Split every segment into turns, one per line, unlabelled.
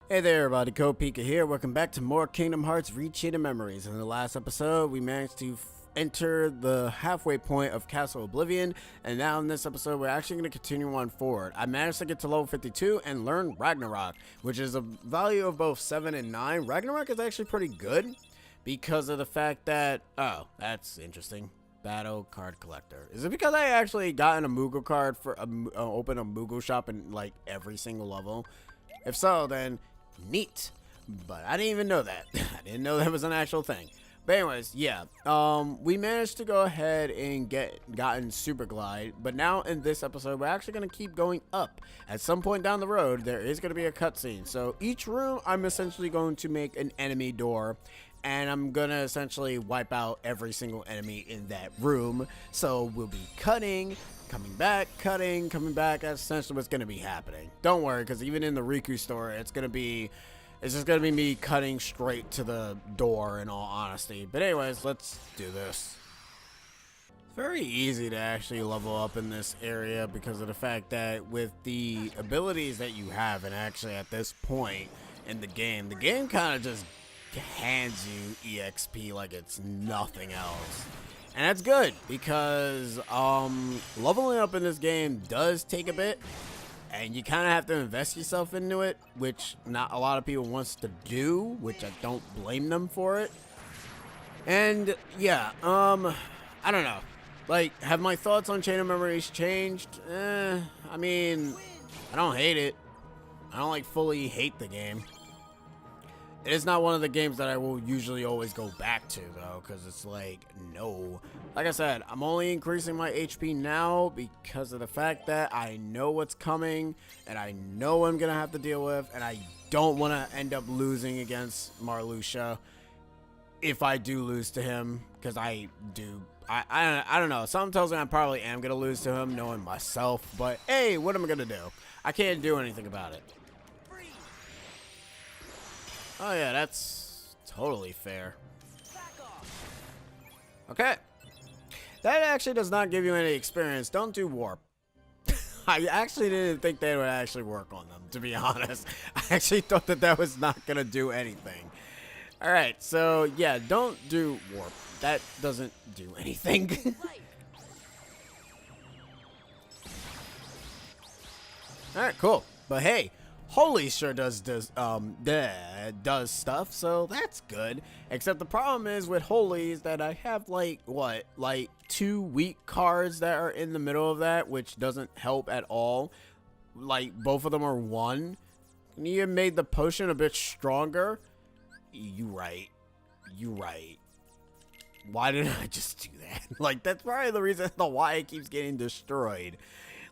Hey there everybody, Pika here. Welcome back to more Kingdom Hearts Re.Chain Memories. In the last episode, we managed to enter the halfway point of Castle Oblivion, and now in this episode, we're actually going to continue on forward. I managed to get to level 52 and learn Ragnarok, which is a value of both 7 and 9. Ragnarok is actually pretty good because of the fact that, oh, that's interesting. Battle card collector. Is it because I actually got a Moogle card for open a Moogle shop in like every single level? If so, then neat. But I didn't even know that. I didn't know that was an actual thing. But anyways, yeah. We managed to go ahead and gotten Super Glide, but now in this episode, we're actually going to keep going up. At some point down the road, there is going to be a cutscene. So each room, I'm essentially going to make an enemy door, and I'm going to essentially wipe out every single enemy in that room. So we'll be cutting, coming back, cutting, coming back. That's essentially what's going to be happening. Don't worry, because even in the Riku store, it's just going to be me cutting straight to the door, in all honesty. But anyways, let's do this. It's very easy to actually level up in this area because of the fact that with the abilities that you have, and actually at this point in the game kind of just hands you EXP like it's nothing else. And that's good because leveling up in this game does take a bit, and you kind of have to invest yourself into it, which not a lot of people wants to do, which I don't blame them for it. And yeah, I don't know. Like, have my thoughts on Chain of Memories changed? I mean, I don't hate it. I don't like fully hate the game. It is not one of the games that I will usually always go back to, though, because it's like, no. Like I said, I'm only increasing my HP now because of the fact that I know what's coming, and I know what I'm going to have to deal with, and I don't want to end up losing against Marluxia if I do lose to him, because I do. I don't know. Something tells me I probably am going to lose to him, knowing myself, but hey, what am I going to do? I can't do anything about it. Oh yeah, that's totally fair. Okay. That actually does not give you any experience. Don't do warp. I actually didn't think they would actually work on them, to be honest. I actually thought that was not going to do anything. Alright, so yeah, don't do warp. That doesn't do anything. Alright, cool. But hey, Holy sure does stuff, so that's good. Except the problem is with Holy is that I have like 2 weak cards that are in the middle of that, which doesn't help at all. Like both of them are 1. You have made the potion a bit stronger. You right. Why didn't I just do that? Like, that's probably the reason why it keeps getting destroyed.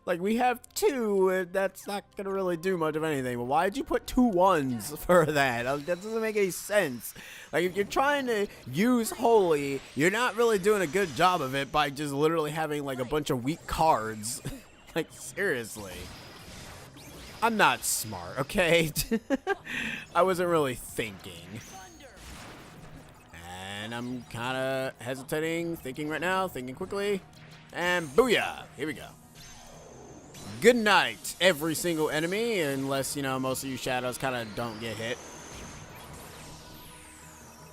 Like, we have 2, and that's not going to really do much of anything. But why did you put 2 1s for that? That doesn't make any sense. Like, if you're trying to use Holy, you're not really doing a good job of it by just literally having, like, a bunch of weak cards. Like, seriously. I'm not smart, okay? I wasn't really thinking. And I'm kind of hesitating, thinking right now, thinking quickly. And booyah! Here we go. Good night, every single enemy, unless, you know, most of you shadows kind of don't get hit.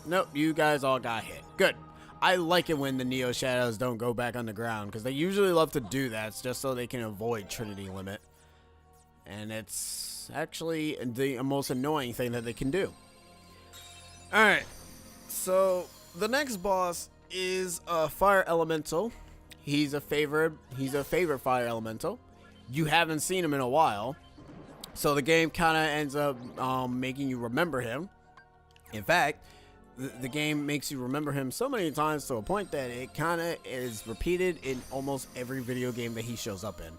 Nope, you guys all got hit. Good. I like it when the Neo shadows don't go back on the ground, because they usually love to do that. It's just so they can avoid Trinity Limit. And it's actually the most annoying thing that they can do. Alright, so the next boss is a Fire Elemental. He's a favorite Fire Elemental. You haven't seen him in a while, so the game kind of ends up making you remember him. In fact, the game makes you remember him so many times to a point that it kind of is repeated in almost every video game that he shows up in.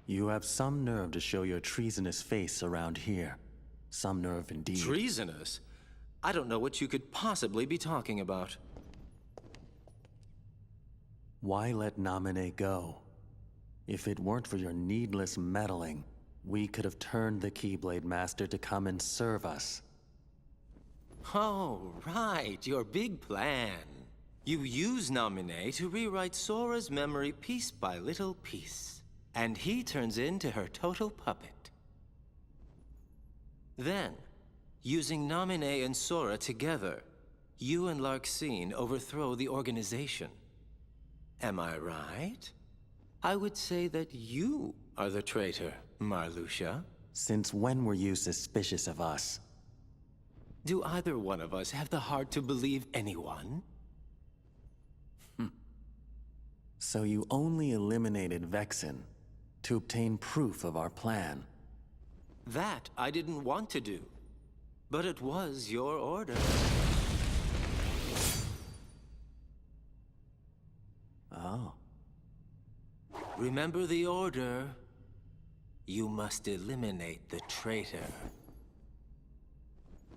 You have some nerve to show your treasonous face around here. Some nerve indeed.
Treasonous? I don't know what you could possibly be talking about.
Why let Naminé go? If it weren't for your needless meddling, We could have turned the Keyblade Master to come and serve us.
Oh, right, your big plan. You use Naminé to rewrite Sora's memory piece by little piece, and he turns into her total puppet. Then, using Naminé and Sora together, you and Larxene overthrow the organization. Am I right? I would say that you are the traitor, Marluxia.
Since when were you suspicious of us?
Do either one of us have the heart to believe anyone?
So you only eliminated Vexen to obtain proof of our plan.
That I didn't want to do, but it was your order.
Oh.
Remember the order. You must eliminate the traitor.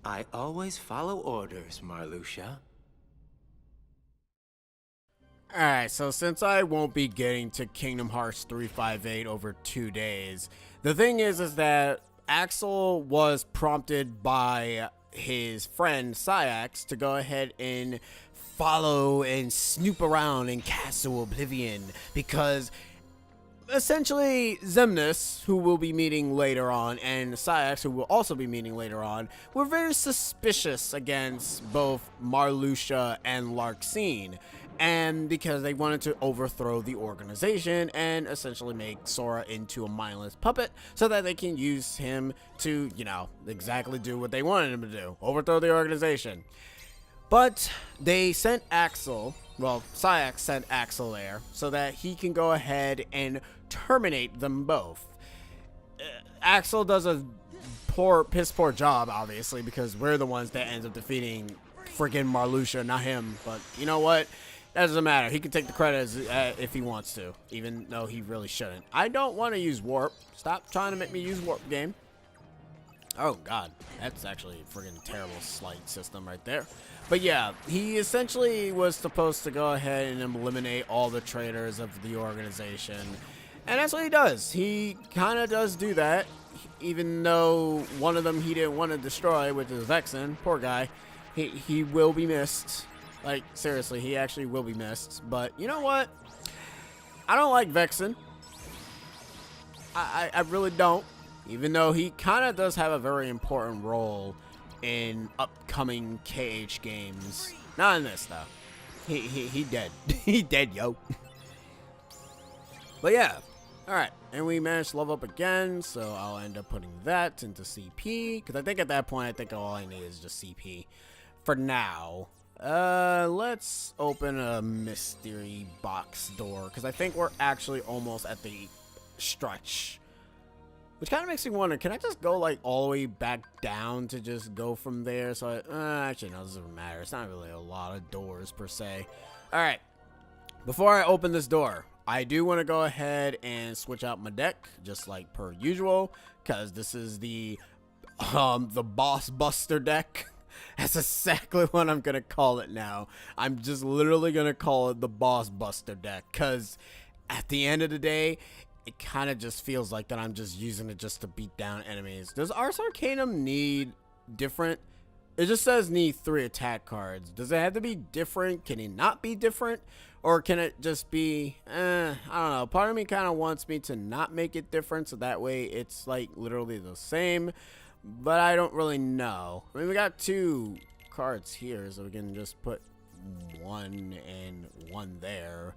I always follow orders, Marluxia.
Alright, so since I won't be getting to Kingdom Hearts 358 over 2 days, the thing is that Axel was prompted by his friend Syax to go ahead and follow and snoop around in Castle Oblivion because essentially Xemnas, who we'll be meeting later on, and Syax, who we'll also be meeting later on, were very suspicious against both Marluxia and Larxene, and because they wanted to overthrow the organization and essentially make Sora into a mindless puppet so that they can use him to, you know, exactly do what they wanted him to do, overthrow the organization. But they sent Axel, well, Syax sent Axel there so that he can go ahead and terminate them both. Axel does a piss poor job, obviously, because we're the ones that ends up defeating freaking Marluxia, not him. But you know what? That doesn't matter. He can take the credit if he wants to, even though he really shouldn't. I don't want to use Warp. Stop trying to make me use Warp, game. Oh, God. That's actually a friggin' terrible slight system right there. But yeah, he essentially was supposed to go ahead and eliminate all the traitors of the organization. And that's what he does. He kind of does do that, even though one of them he didn't want to destroy, which is Vexen. Poor guy. He will be missed. Like, seriously, he actually will be missed. But you know what? I don't like Vexen. I really don't. Even though he kind of does have a very important role in upcoming KH games. Not in this, though. He dead. He dead, yo. But yeah. Alright. And we managed to level up again. So I'll end up putting that into CP. Because I think at that point, I think all I need is just CP. For now. Let's open a mystery box door. Because I think we're actually almost at the stretch. Which kind of makes me wonder, can I just go like all the way back down to just go from there? So actually, no, this doesn't matter. It's not really a lot of doors per se. All right. Before I open this door, I do want to go ahead and switch out my deck, just like per usual, because this is the Boss Buster deck. That's exactly what I'm gonna call it now. I'm just literally gonna call it the Boss Buster deck, because at the end of the day, it kind of just feels like that I'm just using it just to beat down enemies. Does Ars Arcanum need different? It just says need 3 attack cards. Does it have to be different? Can it not be different? Or can it just be, I don't know. Part of me kind of wants me to not make it different, so that way it's like literally the same. But I don't really know. I mean, we got 2 cards here, so we can just put 1 and 1 there.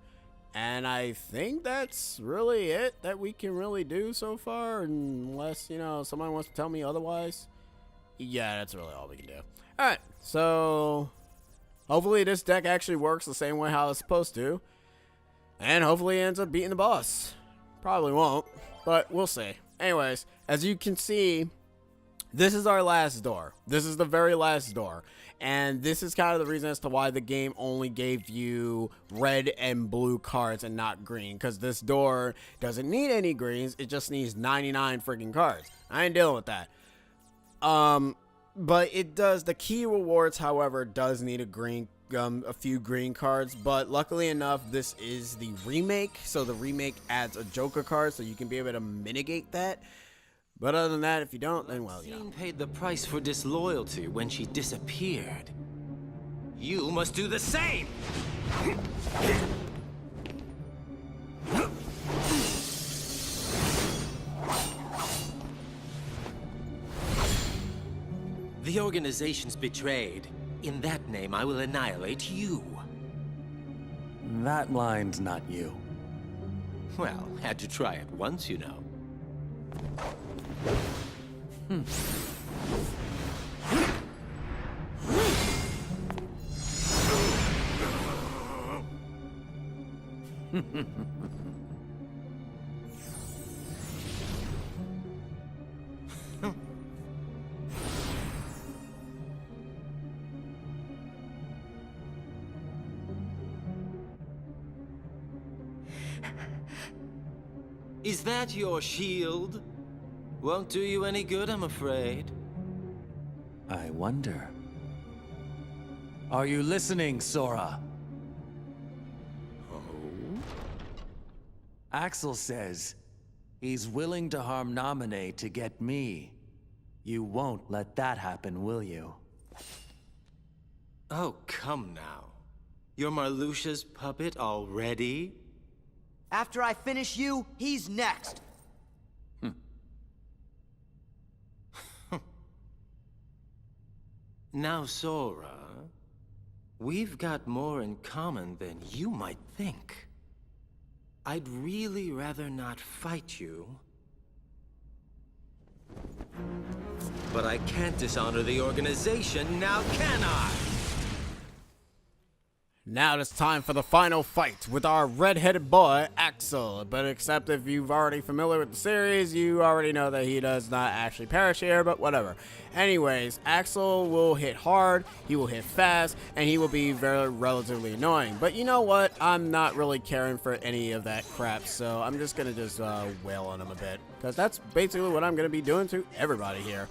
And I think that's really it that we can really do so far, unless, you know, someone wants to tell me otherwise. Yeah, that's really all we can do. Alright, so hopefully this deck actually works the same way how it's supposed to. And hopefully it ends up beating the boss. Probably won't, but we'll see. Anyways, as you can see, this is our last door. This is the very last door. And this is kind of the reason as to why the game only gave you red and blue cards and not green. Because this door doesn't need any greens. It just needs 99 freaking cards. I ain't dealing with that. But it does, the key rewards, however, does need a few green cards. But luckily enough, this is the remake. So the remake adds a Joker card. So you can be able to mitigate that. But other than that, if you don't, then well,
Larxene paid the price for disloyalty when she disappeared. You must do the same! The organization's betrayed. In that name, I will annihilate you.
That line's not you.
Well, had to try it once, you know. Is that your shield? Won't do you any good, I'm afraid.
I wonder. Are you listening, Sora?
Oh?
Axel says he's willing to harm Naminé to get me. You won't let that happen, will you?
Oh, come now. You're Marluxia's puppet already?
After I finish you, he's next.
Now, Sora, we've got more in common than you might think. I'd really rather not fight you. But I can't dishonor the organization, now can I?
Now it's time for the final fight with our red-headed boy, Axel. But except if you've already familiar with the series, you already know that he does not actually perish here, but whatever. Anyways, Axel will hit hard, he will hit fast, and he will be very relatively annoying. But you know what? I'm not really caring for any of that crap, so I'm just gonna wail on him a bit. Because that's basically what I'm gonna be doing to everybody here.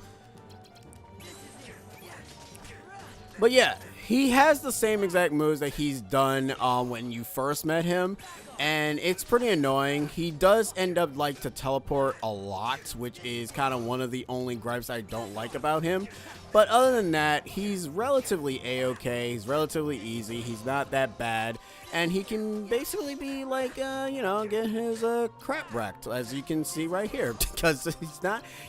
But yeah, he has the same exact moves that he's done when you first met him, and it's pretty annoying. He does end up like to teleport a lot, which is kind of one of the only gripes I don't like about him. But other than that, he's relatively a-okay. He's relatively easy. He's not that bad, and he can basically be like, you know, get his crap wrecked, as you can see right here, because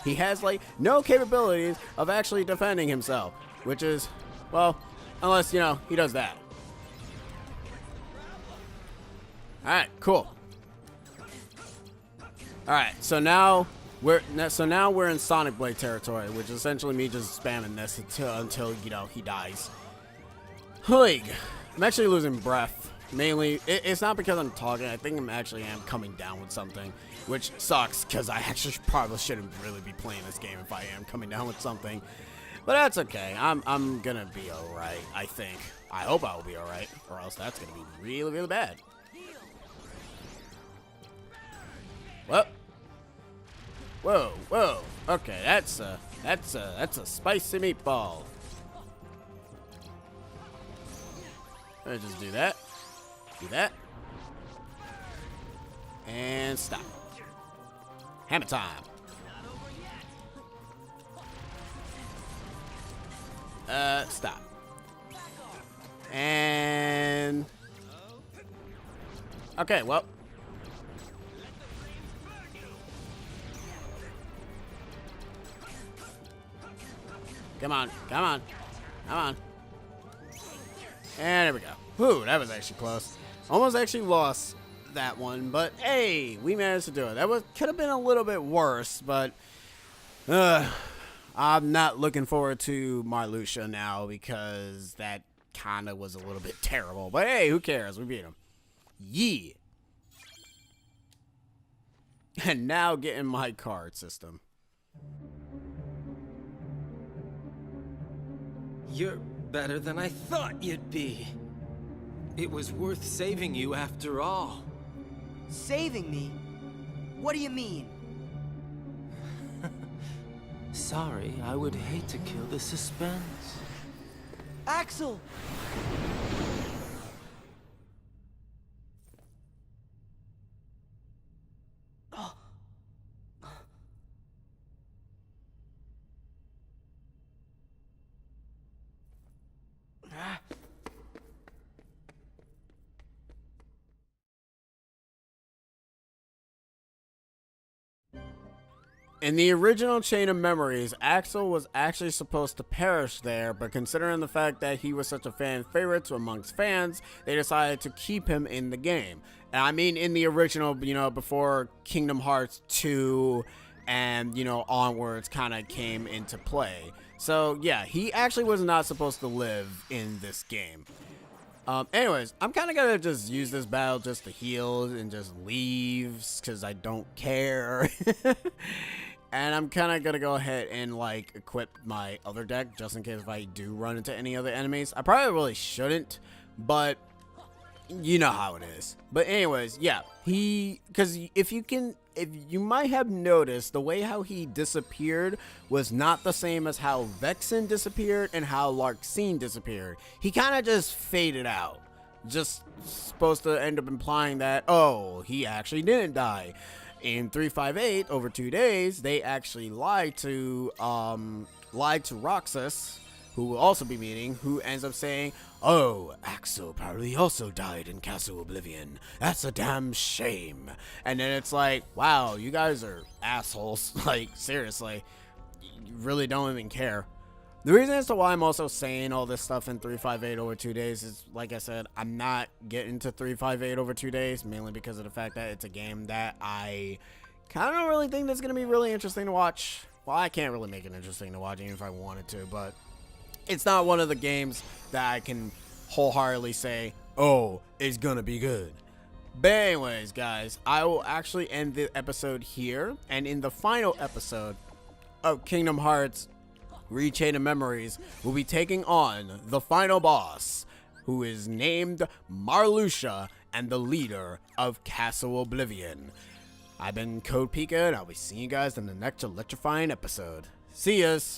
he has like no capabilities of actually defending himself, which is, well, unless, you know, he does that. Alright, cool. Alright, so now we're in Sonic Blade territory, which is essentially me just spamming this until you know, he dies. Hoig. I'm actually losing breath. Mainly, it's not because I'm talking. I think I'm coming down with something, which sucks because I actually probably shouldn't really be playing this game if I am coming down with something. But that's okay. I'm gonna be alright, I think. I hope I will be alright, or else that's gonna be really, really bad. Whoa. Whoa, whoa. Okay, that's a spicy meatball. Let's just do that. Do that. And stop. Hammer time. Stop. And... okay, well. Come on, come on, come on. And there we go. Whew, that was actually close. Almost actually lost that one, but hey, we managed to do it. That could have been a little bit worse, but I'm not looking forward to Marluxia now because that kind of was a little bit terrible. But hey, who cares? We beat him. Yeah. And now getting my card system.
You're better than I thought you'd be. It was worth saving you after all.
Saving me? What do you mean?
Sorry, I would hate to kill the suspense.
Axel!
In the original Chain of Memories, Axel was actually supposed to perish there, but considering the fact that he was such a fan favorite amongst fans, they decided to keep him in the game. And I mean in the original, before Kingdom Hearts 2 and, onwards kind of came into play. So yeah, he actually was not supposed to live in this game. Anyways, I'm kind of gonna just use this battle just to heal and just leave, because I don't care. And I'm kind of gonna go ahead and like equip my other deck just in case if I do run into any other enemies. I probably really shouldn't, but you know how it is. But anyways, yeah, because if you might have noticed, the way how he disappeared was not the same as how Vexen disappeared and how Larxene disappeared. He kind of just faded out. Just supposed to end up implying that, oh, he actually didn't die. In 358, over 2 days, they actually lied to Roxas, who will also be meeting, who ends up saying, oh, Axel probably also died in Castle Oblivion. That's a damn shame. And then it's like, wow, you guys are assholes. Like, seriously, you really don't even care. The reason as to why I'm also saying all this stuff in 358 over 2 days is, like I said, I'm not getting to 358 over 2 days, mainly because of the fact that it's a game that I kind of really think that's going to be really interesting to watch. Well, I can't really make it interesting to watch even if I wanted to, but it's not one of the games that I can wholeheartedly say, oh, it's going to be good. But anyways, guys, I will actually end the episode here, and in the final episode of Kingdom Hearts Re.Chain of Memories, will be taking on the final boss, who is named Marluxia and the leader of Castle Oblivion. I've been Code Pika, and I'll be seeing you guys in the next electrifying episode. See yas!